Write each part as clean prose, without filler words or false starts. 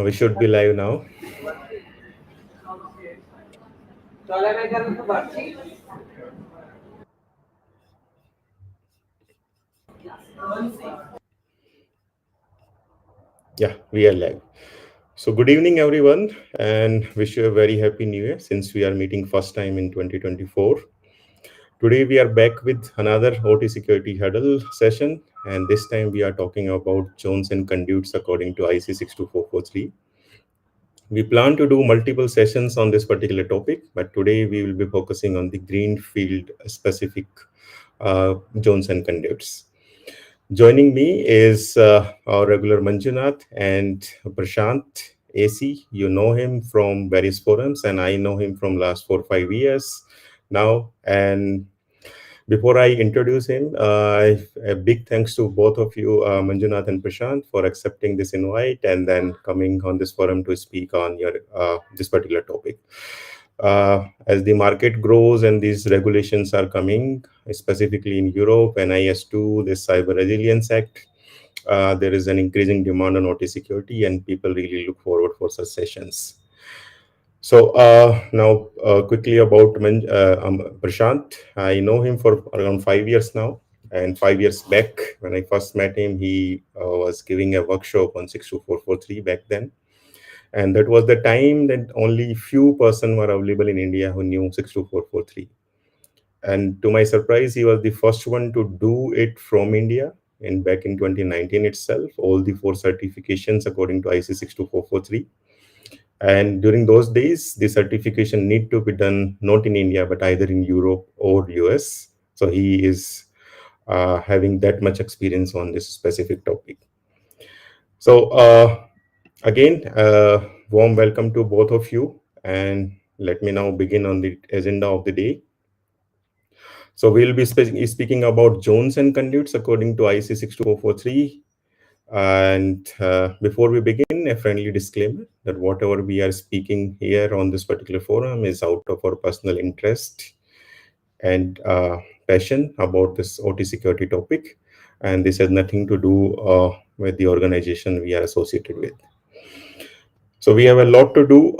We should be live now. Yeah, we are live. So good evening, everyone, and wish you a very happy new year since we are meeting first time in 2024. Today we are back with another OT security huddle session, and this time we are talking about zones and conduits according to IEC 62443. We plan to do multiple sessions on this particular topic, but today we will be focusing on the Greenfield specific zones and conduits. Joining me is our regular Manjunath and Prashant AC. You know him from various forums, and I know him from last 4 or 5 years now. And before I introduce him, a big thanks to both of you, Manjunath and Prashant, for accepting this invite and then coming on this forum to speak on your this particular topic. As the market grows and these regulations are coming, specifically in Europe, NIS2, the Cyber Resilience Act, there is an increasing demand on OT security, and people really look forward for such sessions. So now quickly about Prashant. I know him for around 5 years now. And 5 years back, when I first met him, he was giving a workshop on 62443 back then. And that was the time that only few person were available in India who knew 62443. And to my surprise, he was the first one to do it from India. And back in 2019 itself, all the 4 certifications according to IEC 62443. And during those days, the certification need to be done not in India, but either in Europe or US. So he is having that much experience on this specific topic. So again, warm welcome to both of you. And let me now begin on the agenda of the day. So we'll be speaking about zones and conduits according to IEC 62443. And before we begin, a friendly disclaimer that whatever we are speaking here on this particular forum is out of our personal interest and passion about this OT security topic. And this has nothing to do with the organization we are associated with. So we have a lot to do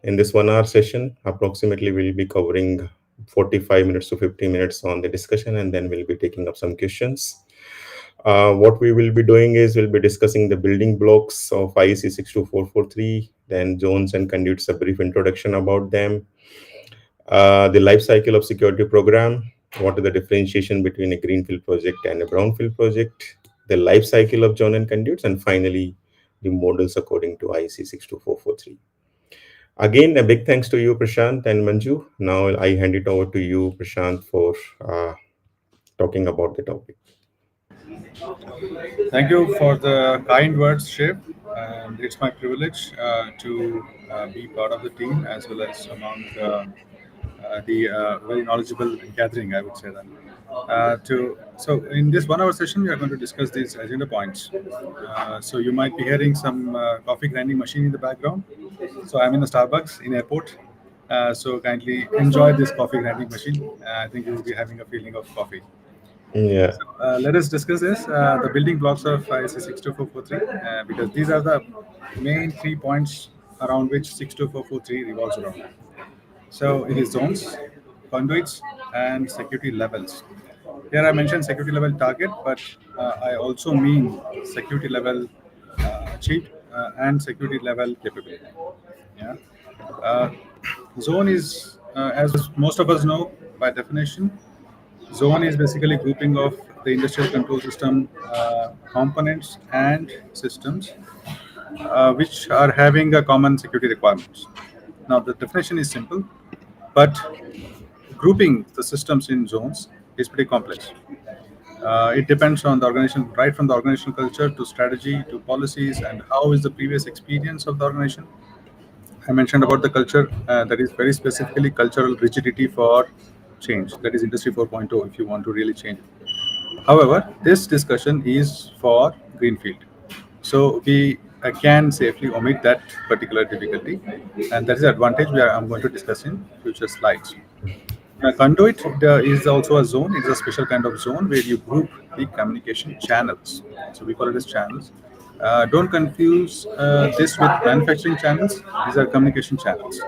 in this 1 hour session. Approximately, we'll be covering 45 minutes to 50 minutes on the discussion, and then we'll be taking up some questions. What we will be doing is we'll be discussing the building blocks of IEC 62443, then zones and conduits, a brief introduction about them, the life cycle of security program, what is the differentiation between a Greenfield project and a Brownfield project, the life cycle of zone and conduits, and finally, the models according to IEC 62443. Again, a big thanks to you, Prashant and Manju. Now I hand it over to you, Prashant, for talking about the topic. Thank you for the kind words, Shiv. And it's my privilege to be part of the team as well as among the very knowledgeable gathering, I would say that. So in this 1 hour session, we are going to discuss these agenda points. So you might be hearing some coffee grinding machine in the background. So I'm in a Starbucks in airport. So kindly enjoy this coffee grinding machine. I think you will be having a feeling of coffee. Yeah. Let us discuss this, the building blocks of ISA 62443, because these are the main 3 points around which 62443 revolves around. So it is zones, conduits, and security levels. Here I mentioned security level target, but I also mean security level achieved and security level capability. Yeah. Uh, Zone is, as most of us know by definition, zone is basically grouping of the industrial control system components and systems which are having a common security requirements. Now the definition is simple, but grouping the systems in zones is pretty complex. It depends on the organization, right from the organizational culture to strategy to policies and how is the previous experience of the organization. I mentioned about the culture, that is very specifically cultural rigidity for change. That is Industry 4.0 if you want to really change. However, this discussion is for Greenfield. So we can safely omit that particular difficulty, and that is the advantage I'm going to discuss in future slides. A conduit is also a zone. It's a special kind of zone where you group the communication channels. So we call it as channels. Don't confuse this with manufacturing channels. These are communication channels.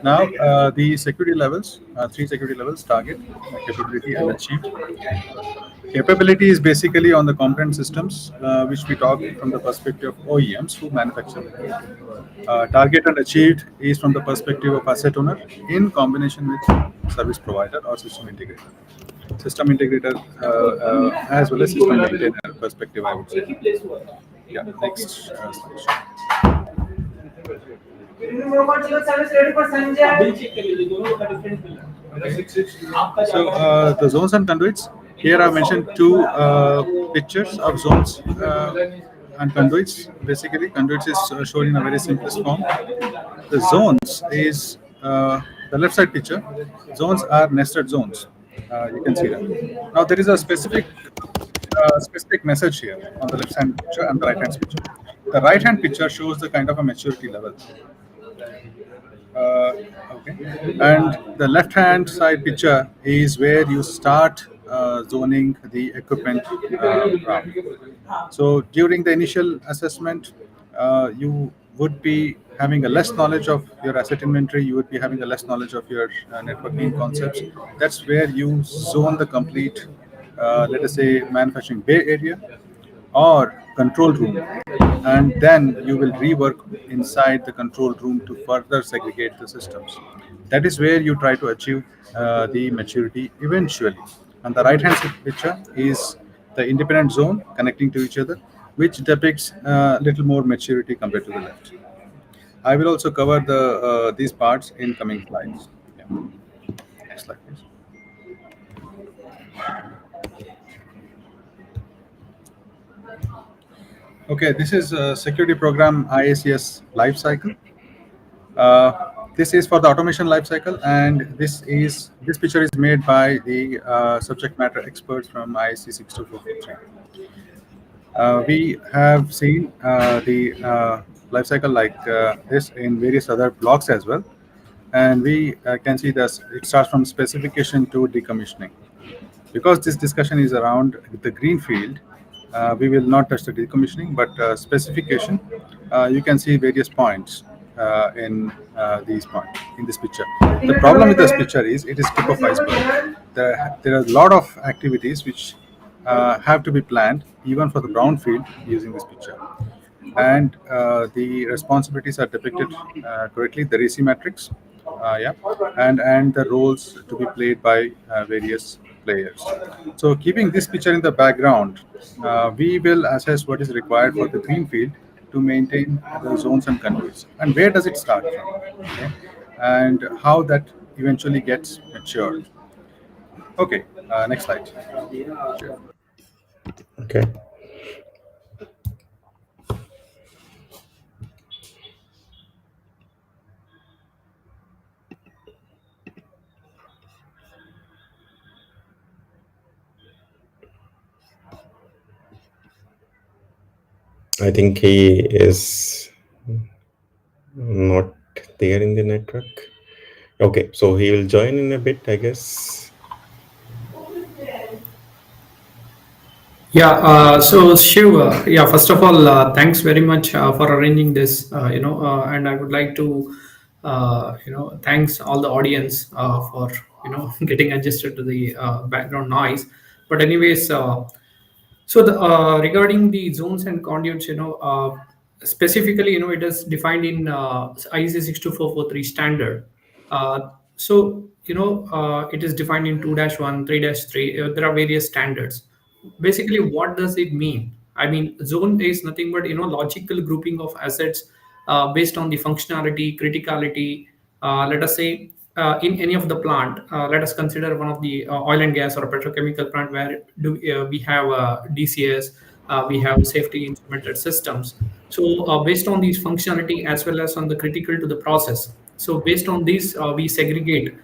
Now, the security levels, three security levels: target, capability, and achieved. Capability is basically on the component systems, which we talk from the perspective of OEMs who manufacture them. Target and achieved is from the perspective of asset owner in combination with service provider or system integrator. System integrator as well as system maintainer perspective, I would say. Yeah, next slide. So the zones and conduits. Here I mentioned two pictures of zones and conduits. Basically, conduits is shown in a very simplest form. The zones is the left side picture. Zones are nested zones. You can see that. Now there is a specific message here on the left hand picture and the right hand picture. The right hand picture shows the kind of a maturity level. Uh, okay. And the left hand side picture is where you start zoning the equipment round. So during the initial assessment, you would be having a less knowledge of your asset inventory, you would be having a less knowledge of your networking concepts. That's where you zone the complete, let us say, manufacturing bay area or control room, and then you will rework inside the control room to further segregate the systems. That is where you try to achieve the maturity eventually. And the right hand picture is the independent zone connecting to each other, which depicts a little more maturity compared to the left. I will also cover these parts in coming slides. Yeah. Next slide, please. Okay, this is a security program IACS life cycle. This is for the automation lifecycle, and this picture is made by the subject matter experts from IEC 62443. We have seen the lifecycle like this in various other blocks as well, and we can see that it starts from specification to decommissioning. Because this discussion is around the greenfield, we will not touch the decommissioning, but specification. You can see various points in these points in this picture. The problem with this picture is it is tip of iceberg. There are a lot of activities which have to be planned even for the brownfield using this picture, and the responsibilities are depicted correctly. The RACI matrix, yeah, and the roles to be played by various players. So keeping this picture in the background, we will assess what is required for the greenfield to maintain the zones and conduits, and where does it start from, okay? And how that eventually gets matured. Okay, next slide. Sure. Okay. I think he is not there in the network. Okay, so he will join in a bit, I guess. Yeah, so Shiv, yeah, first of all, thanks very much for arranging this, and I would like to, thanks all the audience for, getting adjusted to the background noise. But anyways, so regarding the zones and conduits, specifically, it is defined in IEC 62443 standard. It is defined in 2-1, 3-3. There are various standards. Basically, what does it mean? I mean, zone is nothing but logical grouping of assets based on the functionality, criticality. Let us say in any of the plant, let us consider one of the oil and gas or a petrochemical plant where we have DCS, we have safety instrumented systems. So based on these functionality as well as on the critical to the process. So based on these, we segregate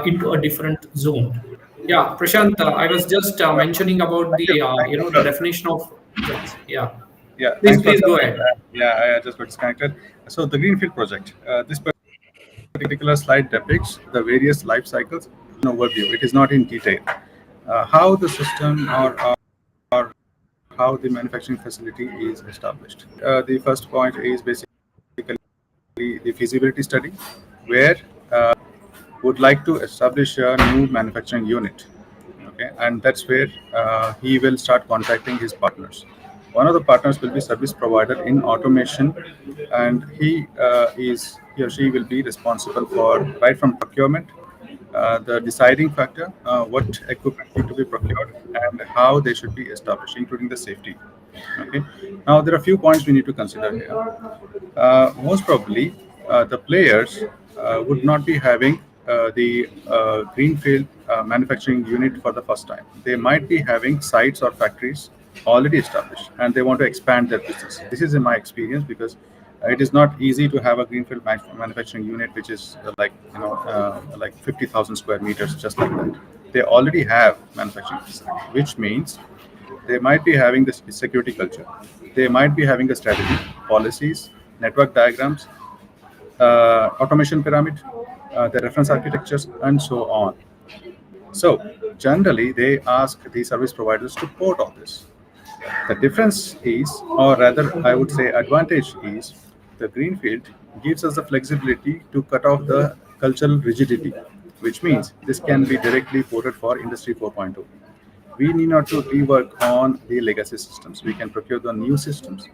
into a different zone. Yeah, Prashant, I was just mentioning about the the definition of zones. Yeah. Yeah, Please, thanks for please go that. ahead. Yeah, I just got disconnected. So the Greenfield project, this particular slide depicts the various life cycles in overview. It is not in detail. How the system or how the manufacturing facility is established. The first point is basically the feasibility study, where would like to establish a new manufacturing unit. Okay, and that's where he will start contacting his partners. One of the partners will be service provider in automation, and he or she will be responsible for right from procurement, the deciding factor, what equipment need to be procured, and how they should be established, including the safety. Okay. Now there are a few points we need to consider here. Most probably, the players would not be having the greenfield manufacturing unit for the first time. They might be having sites or factories already established, and they want to expand their business. This is in my experience, because it is not easy to have a greenfield manufacturing unit which is like 50,000 square meters, just like that. They already have manufacturing facility, which means they might be having this security culture. They might be having a strategy, policies, network diagrams, automation pyramid, the reference architectures, and so on. So generally, they ask the service providers to port all this. The difference is, or rather, I would say, advantage is, the greenfield gives us the flexibility to cut off the cultural rigidity, which means this can be directly ported for Industry 4.0. We need not to rework on the legacy systems. We can procure the new systems.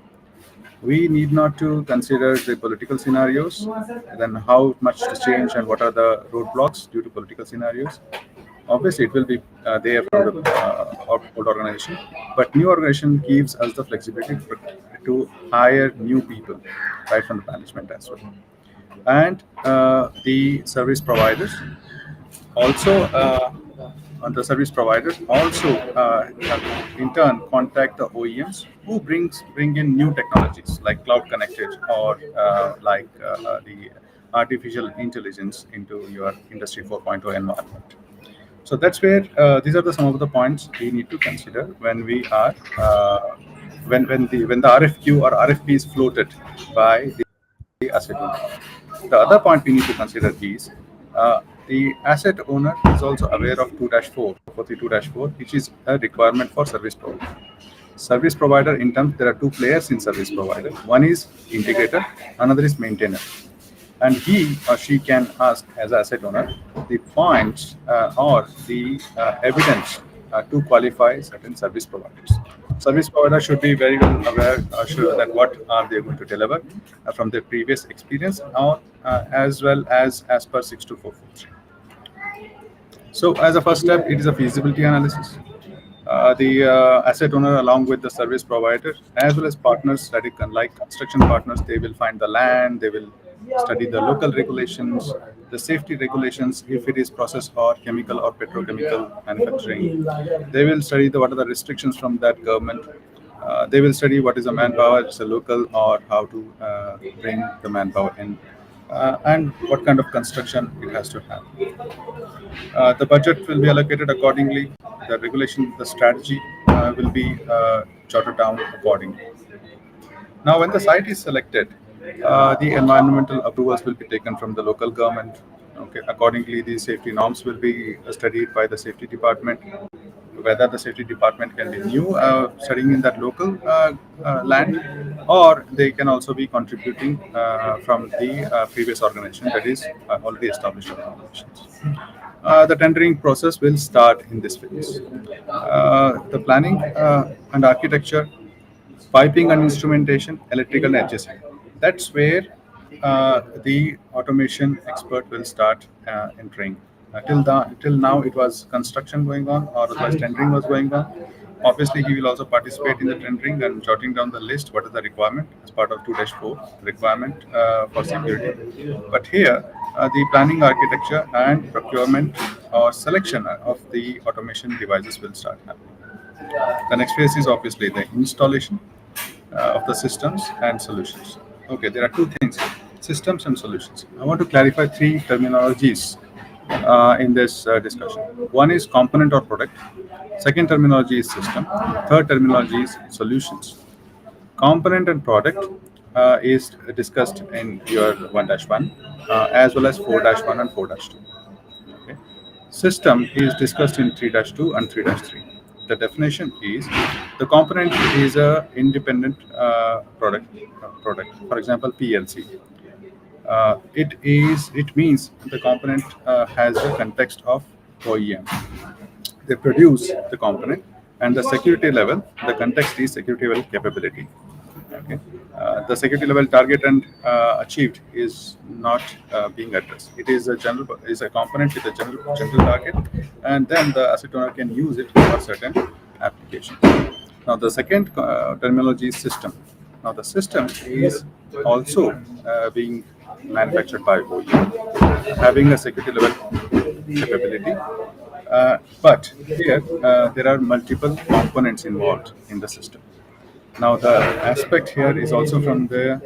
We need not to consider the political scenarios, then how much to change and what are the roadblocks due to political scenarios. Obviously, it will be there from the old organization, but new organization gives us the flexibility to hire new people right from the management as well. And the service providers also on the service providers also in turn contact the OEMs who bring in new technologies like cloud connected or the artificial intelligence into your industry 4.0 environment. So that's where these are some of the points we need to consider when we are when the RFQ or RFP is floated by the asset owner. The other point we need to consider is the asset owner is also aware of 2-4, 432-4, which is a requirement for service provider. Service provider, in terms, there are two players in service provider. One is integrator, another is maintainer. And he or she can ask as asset owner the points or the evidence to qualify certain service providers. Service provider should be very well aware sure that what are they going to deliver from their previous experience, or as well as per 62443. So as a first step, it is a feasibility analysis. The asset owner, along with the service provider, as well as partners, study like construction partners, they will find the land, they will study the local regulations, the safety regulations, if it is process or chemical or petrochemical manufacturing. They will study what are the restrictions from that government. They will study what is the manpower, it's a local, or how to bring the manpower in, and what kind of construction it has to have. The budget will be allocated accordingly. The regulation, the strategy will be jotted down accordingly. Now, when the site is selected, the environmental approvals will be taken from the local government. Okay, accordingly, the safety norms will be studied by the safety department. Whether the safety department can be new, studying in that local land, or they can also be contributing from the previous organization, that is already established organizations. The tendering process will start in this phase. The planning and architecture, piping and instrumentation, electrical and HSE. That's where the automation expert will start entering. Till now, it was construction going on, or otherwise tendering was going on. Obviously, he will also participate in the tendering and jotting down the list, what is the requirement as part of 2-4 requirement for security. But here, the planning, architecture, and procurement or selection of the automation devices will start happening. The next phase is obviously the installation of the systems and solutions. Okay, there are two things here, systems and solutions. I want to clarify three terminologies in this discussion. One is component or product. Second terminology is system. Third terminology is solutions. Component and product is discussed in your 1-1 as well as 4-1 and 4-2. Okay. System is discussed in 3-2 and 3-3. The definition is the component is a independent product. For example, PLC. It means the component has the context of OEM. They produce the component, and the security level, the context is security level capability. Okay. The security level target and achieved is not being addressed. It is a component with a general target, and then the asset owner can use it for certain applications. Now the second terminology is system. Now the system is also being manufactured by OEM, having a security level capability. But here there are multiple components involved in the system. Now the aspect here is also from the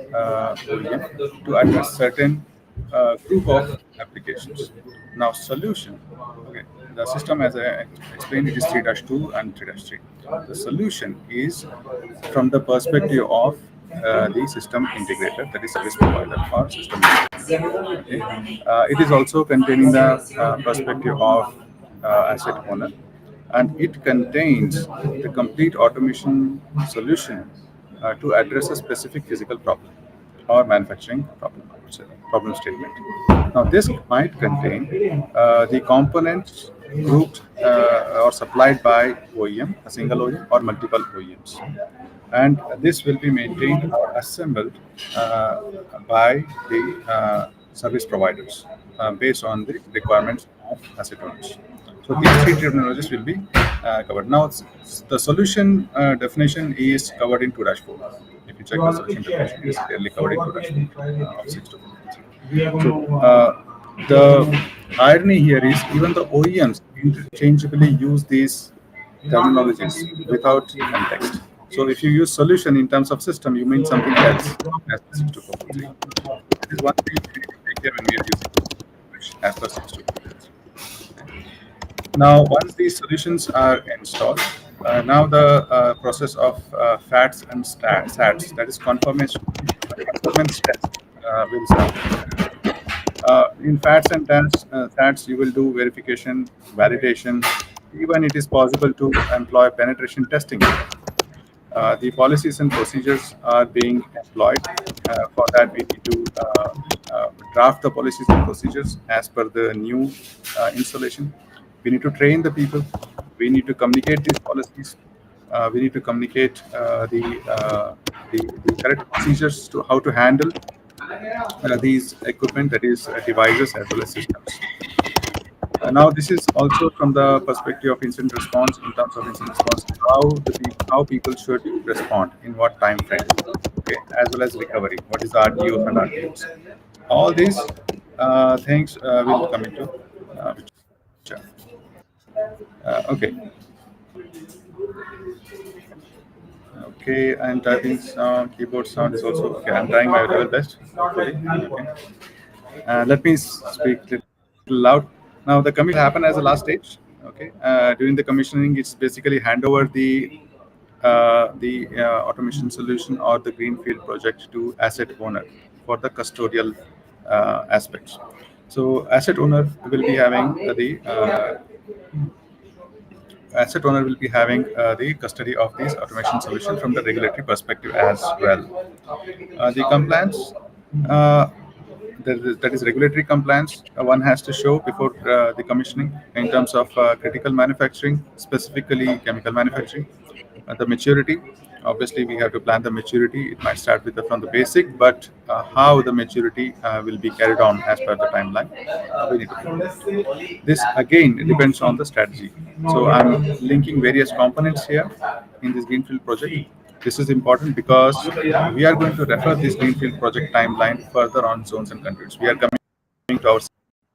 OEM to address certain group of applications. Now solution, okay, the system as I explained it is 3-2 and 3-3. The solution is from the perspective of the system integrator, that is service provider or system integrator. Okay. It is also containing the perspective of asset owner, and it contains the complete automation solution to address a specific physical problem or manufacturing problem, I would say, problem statement. Now, this might contain the components grouped or supplied by OEM, a single OEM, or multiple OEMs. And this will be maintained or assembled by the service providers based on the requirements of asset owners. So these three terminologies will be covered. Now, the solution definition is covered in 2-4. If you check the solution definition, it is clearly covered in 2-4 of 6-4. So the irony here is even the OEMs interchangeably use these terminologies without context. So if you use solution in terms of system, you mean something else as per 62443. That is one thing we need to take care when we are using as per 62443. Now, once these solutions are installed, now the process of FATs and SATs, that is conformance test, will start. In FATs and SATs, you will do verification, validation. Even it is possible to employ penetration testing. The policies and procedures are being employed. For that, we need to draft the policies and procedures as per the new installation. We need to train the people. We need to communicate these policies. We need to communicate the correct procedures to how to handle these equipment, that is devices as well as systems. Now, this is also from the perspective of incident response. In terms of incident response, how people should respond in what time frame, okay, as well as recovery. What is the RTO and RTOs? All these things will come into picture. Okay. Okay, and typing sound, keyboard sound is also okay. I'm trying my level best. Hopefully. Okay. Let me speak a little loud. Now, the commission happen as a last stage. Okay. During the commissioning, it's basically hand over the automation solution or the Greenfield project to asset owner for the custodial aspects. So, asset owner will be having the custody of this automation solution from the regulatory perspective as well. The compliance, that is regulatory compliance, one has to show before the commissioning in terms of critical manufacturing, specifically chemical manufacturing. The maturity, obviously we have to plan the maturity. It might start with from the basic, but how the maturity will be carried on as per the timeline, we need to plan. This again depends on the strategy. So I'm linking various components here in this Greenfield project. This is important because we are going to refer this Greenfield project timeline further on zones and conduits. We are coming to our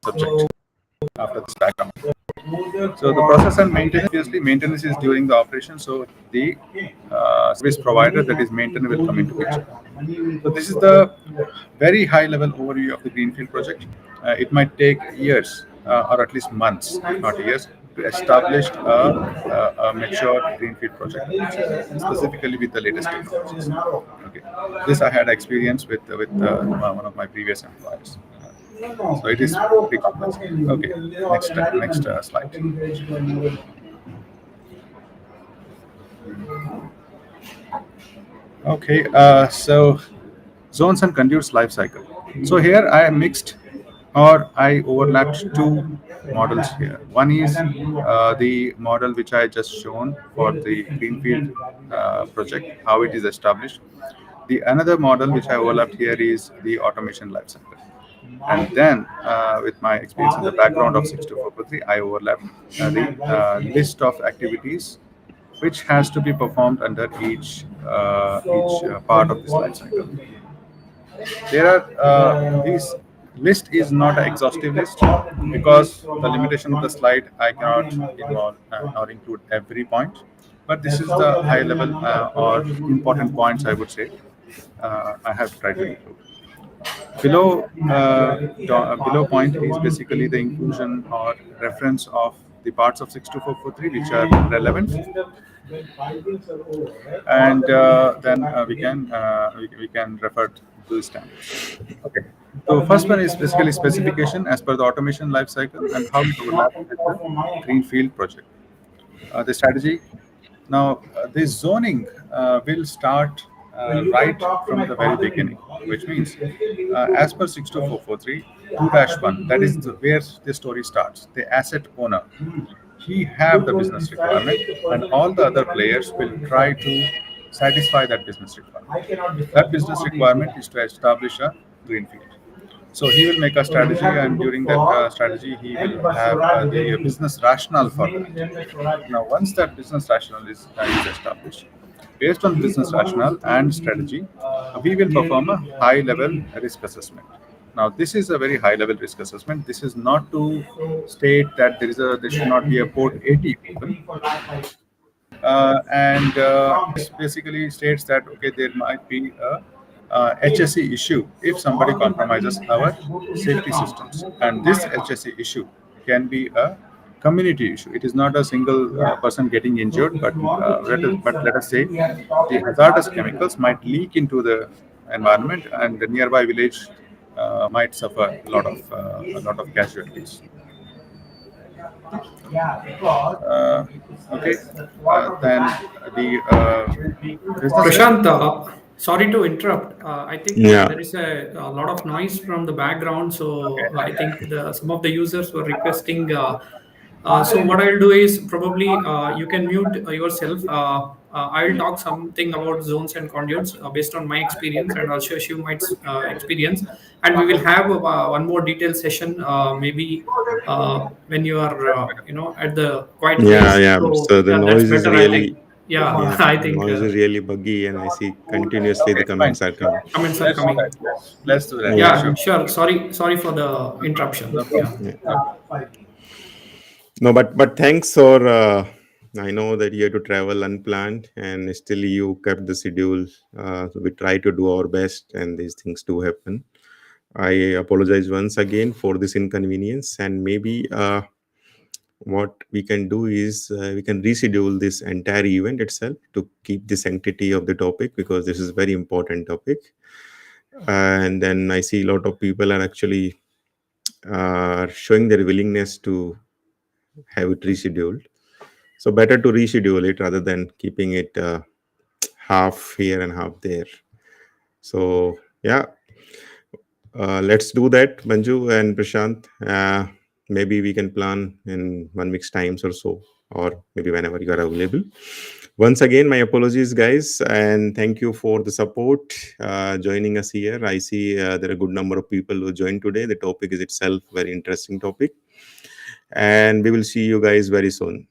subject after this background. So the process and maintenance, obviously maintenance is during the operation. So the service provider, that is maintenance, will come into picture. So this is the very high level overview of the Greenfield project. It might take years or at least months, not years, to establish a mature greenfield project, specifically with the latest technologies. Okay, this I had experience with one of my previous employers. So it is pretty complex. Okay, next slide. Okay, so zones and conduits life cycle. So here I mixed or I overlapped two models here. One is the model which I just shown for the Greenfield project, how it is established. The another model which I overlapped here is the automation life cycle. And then, with my experience in the background of 62443, I overlapped the list of activities which has to be performed under each part of this life cycle. There are this list is not an exhaustive list because the limitation of the slide I cannot involve or include every point, but this is the high level or important points I would say I have tried to include. Below point is basically the inclusion or reference of the parts of 62443 which are relevant, and then we can refer to the standards. Okay. So first one is basically specification as per the automation life cycle and how it overlaps with the greenfield project. The strategy. Now, this zoning will start right from the very beginning, which means, as per 62443, 2-1, that is where the story starts. The asset owner, he have the business requirement, and all the other players will try to satisfy that business requirement. That business requirement is to establish a greenfield. So he will make a strategy, and during that strategy, he will have the business rationale for that. Now, once that business rationale is established, based on business rationale and strategy, we will perform a high-level risk assessment. Now, this is a very high-level risk assessment. This is not to state that there should not be a port 80 people, and this basically states that okay, there might be a HSE issue if somebody compromises our safety systems, and this HSE issue can be a community issue. It is not a single person getting injured, but let us say the hazardous chemicals might leak into the environment, and the nearby village might suffer a lot of casualties. Okay, then the business risk. Prashant, sorry to interrupt. I think Yeah. there is a lot of noise from the background, so I think some of the users were requesting. So what I'll do is probably you can mute yourself. I'll talk something about zones and conduits based on my experience, and I'll share you my experience. And we will have one more detailed session, maybe when you are, at the quiet Yeah, place. yeah. So So the yeah, that's noise is better. I think. really, Yeah, yeah, I the think noise is really buggy, and I see continuously Okay, the fine. comments are coming. comments are Let's do coming. that. Let's do that. Yeah, Yeah, Yeah, sure. sure. Sorry for the No interruption. Yeah. problem. yeah. No. No, but thanks for. I know that you had to travel unplanned, and still you kept the schedule. So we try to do our best, and these things do happen. I apologize once again for this inconvenience, and maybe what we can do is we can reschedule this entire event itself to keep the sanctity of the topic, because this is very important topic. And then I see a lot of people are actually showing their willingness to have it rescheduled. So better to reschedule it rather than keeping it half here and half there. So yeah, let's do that, Manju and Prashant. Maybe we can plan in 1 week's times or so, or maybe whenever you are available. Once again, my apologies, guys, and thank you for the support joining us here. I see there are a good number of people who joined today. The topic is itself very interesting topic, and we will see you guys very soon.